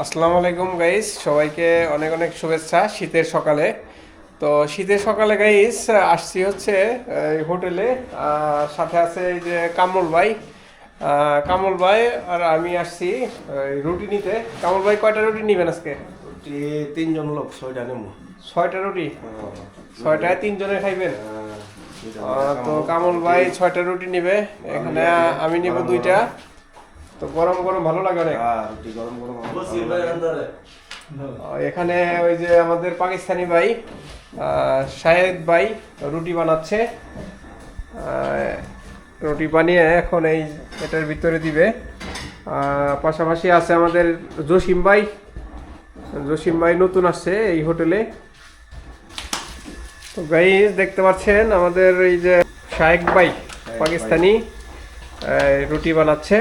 আসসালামু আলাইকুম গাইস, সবাইকে অনেক অনেক শুভেচ্ছা শীতের সকালে। তো শীতের সকালে গাইস আসছি হচ্ছে এই হোটেলে। সাথে আছে এই যে কামরুল ভাই। কামরুল ভাই আর আমি আসছি এই রুটি নিতে। কামরুল ভাই কয়টা রুটি নিবেন আজকে? রুটি তিনজন লোক 6টা নেবো। 6টা রুটি। 6টায় 3 জনে খাইবেন? তো তো কামরুল ভাই 6টা রুটি নিবে, এখানে আমি নিব 2টা। তো গরম গরম ভালো লাগে অনেক। রুটি গরম গরম এখানে ওই যে আমাদের পাকিস্তানি ভাই শাহেদ ভাই রুটি বানাচ্ছে। রুটি বানিয়ে এখন এই এটার ভিতরে দিবে। পাশাপাশি আছে আমাদের জসিম ভাই। জসিম ভাই নতুন আসছে এই হোটেলে। তো গাইস দেখতে পাচ্ছেন আমাদের এই যে শাহেদ ভাই পাকিস্তানি রুটি বানাচ্ছে।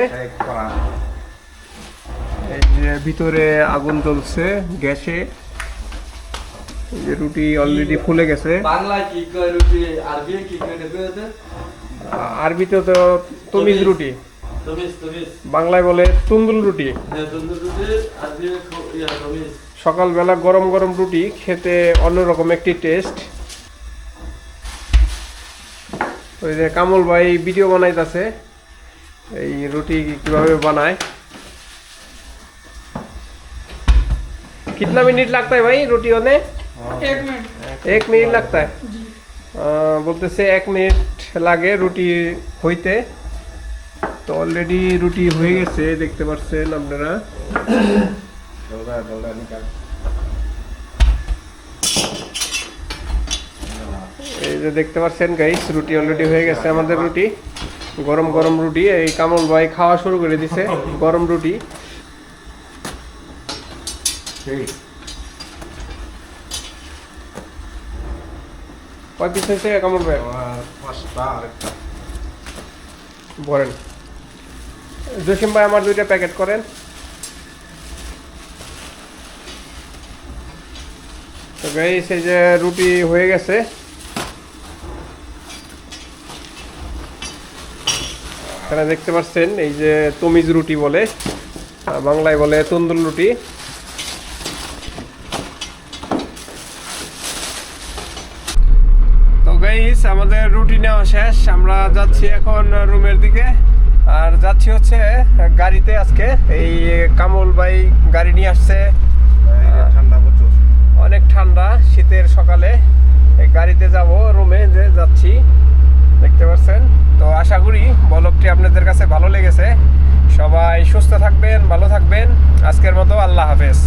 এই যে ভিতরে আগুন জ্বলছে গ্যাসে। এই যে রুটি অলরেডি ফুলে গেছে। বাংলায় কি কয় রুটি, আরবি কি কয় দেখতে? আরবিতে তো তমিজ রুটি, তমিজ বাংলায় বলে তুন্দুল রুটি। হ্যাঁ, তন্দুর রুটি, আরবি তমিজ। সকালবেলা গরম গরম রুটি খেতে অন্যরকম একটি টেস্ট। ওই যে কামল ভাই ভিডিও বানাইতেছে এই রুটি কিভাবে বানায়। कितना मिनट लगता है भाई रोटी होने? 1 मिनट लगता है। বলতেছে 1 মিনিট লাগে রুটি হইতে। তো অলরেডি রুটি হয়ে গেছে দেখতে পাচ্ছেন আপনারা। এই যে দেখতে পাচ্ছেন গাইস রুটি অলরেডি হয়ে গেছে আমাদের রুটি। গরম গরম রুটি এই কামল ভাই খাওয়া শুরু করে দিছে গরম রুটি। কয় পিস হয়েছে কামল ভাই? বলেন জসিম ভাই আমার 2টা প্যাকেট করেন। তো গাইস এই যে রুটি হয়ে গেছে। এখানে দেখতে পাচ্ছেন এই যে তমিজ রুটি বলে, বাংলায় বলে তন্দুর রুটি। তো গাইস আমাদের রুটি নেওয়া শেষ, আমরা যাচ্ছি এখন রুমের দিকে। আর যাচ্ছি হচ্ছে গাড়িতে আজকে। এই কামল ভাই গাড়ি নিয়ে আসছে। ঠান্ডা প্রচুর, অনেক ঠান্ডা শীতের সকালে। এই গাড়িতে যাব, রুমে যে যাচ্ছি দেখতে পাচ্ছেন। তো আশা করি ব্লগটি আপনাদের কাছে ভালো লেগেছে। সবাই সুস্থ থাকবেন, ভালো থাকবেন। আজকের মতো আল্লাহ হাফেজ।